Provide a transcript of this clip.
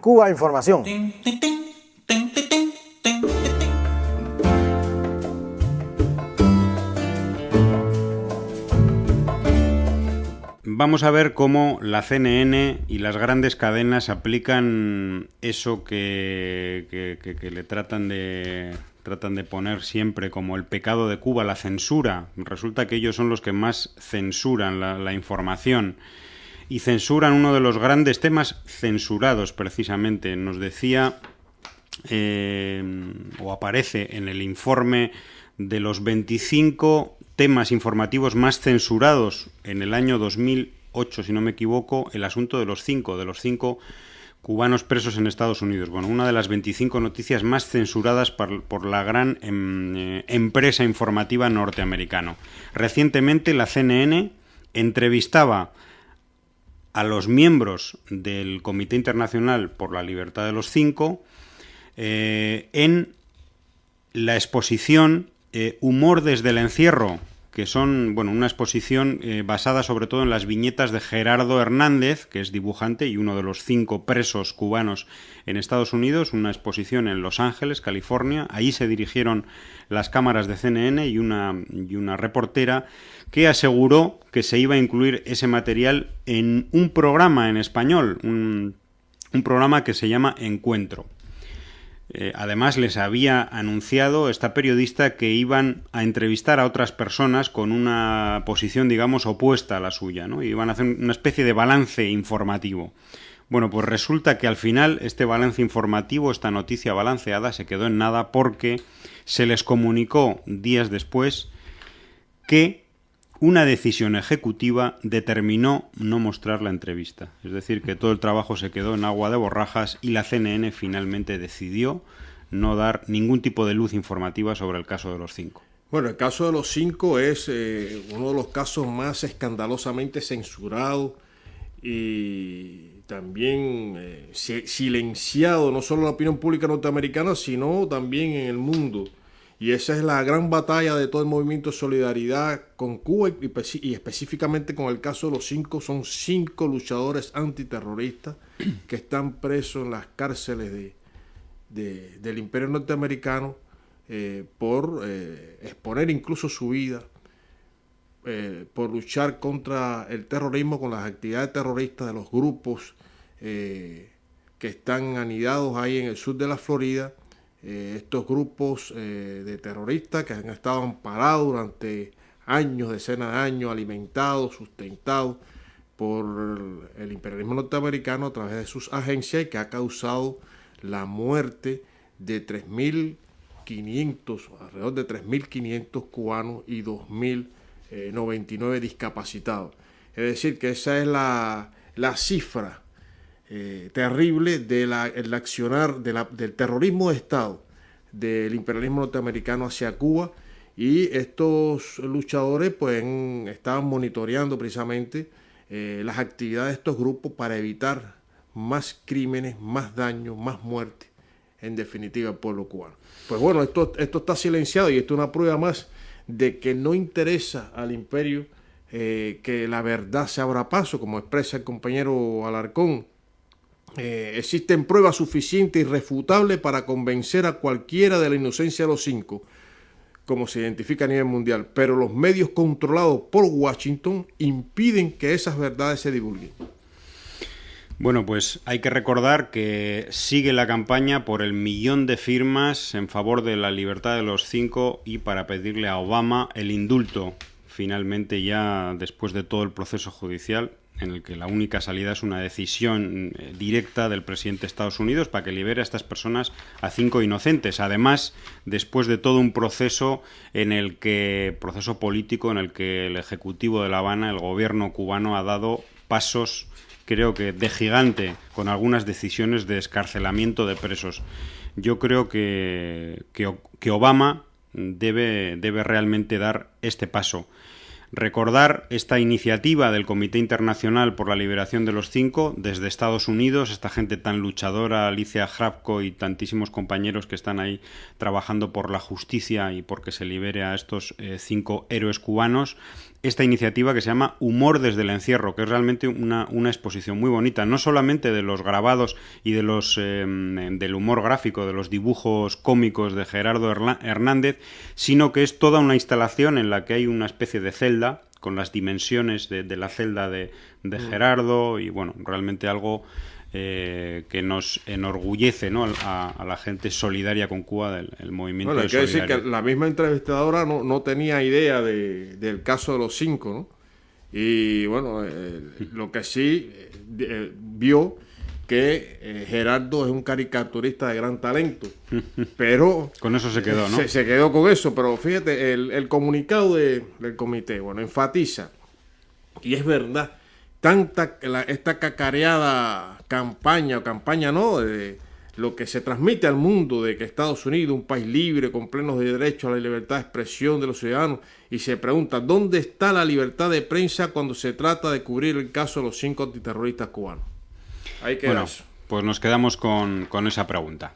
Cuba Información. Vamos a ver cómo la CNN y las grandes cadenas aplican eso que le tratan de poner siempre como el pecado de Cuba, la censura. Resulta que ellos son los que más censuran la información y censuran uno de los grandes temas censurados precisamente. Nos decía, o aparece en el informe de los 25 temas informativos más censurados en el año 2008, si no me equivoco, el asunto de los cinco cubanos presos en Estados Unidos. Bueno, una de las 25 noticias más censuradas por la gran empresa informativa norteamericana. Recientemente la CNN entrevistaba a los miembros del Comité Internacional por la Libertad de los Cinco en la exposición Humor desde el encierro, que son, bueno, una exposición basada sobre todo en las viñetas de Gerardo Hernández, que es dibujante y uno de los 5 presos cubanos en Estados Unidos, una exposición en Los Ángeles, California. Ahí se dirigieron las cámaras de CNN y una reportera que aseguró que se iba a incluir ese material en un programa en español, un programa que se llama Encuentro. Además, les había anunciado esta periodista que iban a entrevistar a otras personas con una posición, digamos, opuesta a la suya, ¿no? Y iban a hacer una especie de balance informativo. Bueno, pues resulta que al final este balance informativo, esta noticia balanceada, se quedó en nada porque se les comunicó días después que una decisión ejecutiva determinó no mostrar la entrevista. Es decir, que todo el trabajo se quedó en agua de borrajas y la CNN finalmente decidió no dar ningún tipo de luz informativa sobre el caso de los 5. Bueno, el caso de los 5 es uno de los casos más escandalosamente censurados y también silenciado, no solo en la opinión pública norteamericana, sino también en el mundo. Y esa es la gran batalla de todo el movimiento de solidaridad con Cuba y específicamente con el caso de los 5. Son 5 luchadores antiterroristas que están presos en las cárceles del Imperio norteamericano por exponer incluso su vida, por luchar contra el terrorismo con las actividades terroristas de los grupos que están anidados ahí en el sur de la Florida. Estos grupos de terroristas que han estado amparados durante años, decenas de años, alimentados, sustentados por el imperialismo norteamericano a través de sus agencias y que ha causado la muerte de 3.500, alrededor de 3.500 cubanos y 2.099 discapacitados. Es decir, que esa es la cifra terrible del accionar del terrorismo de Estado del imperialismo norteamericano hacia Cuba, y estos luchadores pues estaban monitoreando precisamente las actividades de estos grupos para evitar más crímenes, más daños, más muerte, en definitiva, al pueblo cubano. Pues bueno, esto está silenciado y esto es una prueba más de que no interesa al imperio que la verdad se abra paso, como expresa el compañero Alarcón. Existen pruebas suficientes e irrefutables para convencer a cualquiera de la inocencia de los 5, como se identifica a nivel mundial, pero los medios controlados por Washington impiden que esas verdades se divulguen. Bueno, pues hay que recordar que sigue la campaña por el 1.000.000 de firmas en favor de la libertad de los 5 y para pedirle a Obama el indulto, finalmente ya después de todo el proceso judicial, en el que la única salida es una decisión directa del presidente de Estados Unidos para que libere a estas personas, a 5 inocentes. Además, después de todo un proceso político en el que el Ejecutivo de La Habana, el gobierno cubano, ha dado pasos, creo que de gigante, con algunas decisiones de excarcelamiento de presos. Yo creo que Obama debe realmente dar este paso. Recordar esta iniciativa del Comité Internacional por la Liberación de los 5 desde Estados Unidos, esta gente tan luchadora, Alicia Hrabko y tantísimos compañeros que están ahí trabajando por la justicia y porque se libere a estos 5 héroes cubanos. esta iniciativa que se llama Humor desde el encierro, que es realmente una exposición muy bonita, no solamente de los grabados y de los del humor gráfico, de los dibujos cómicos de Gerardo Hernández, sino que es toda una instalación en la que hay una especie de celda con las dimensiones de la celda de Gerardo, y bueno, realmente algo que nos enorgullece, ¿no?, a la gente solidaria con Cuba, del movimiento de solidaridad. Bueno, hay que solidaridad. decir que la misma entrevistadora no tenía idea del caso de los 5, ¿no? Y bueno, lo que sí vio que Gerardo es un caricaturista de gran talento, pero... Con eso se quedó, ¿no? Se quedó con eso, pero fíjate, el comunicado del comité, bueno, enfatiza, y es verdad, esta cacareada campaña no, de lo que se transmite al mundo de que Estados Unidos, un país libre, con plenos derechos a la libertad de expresión de los ciudadanos, y se pregunta, ¿dónde está la libertad de prensa cuando se trata de cubrir el caso de los 5 antiterroristas cubanos? Ahí queda eso. Pues nos quedamos con esa pregunta.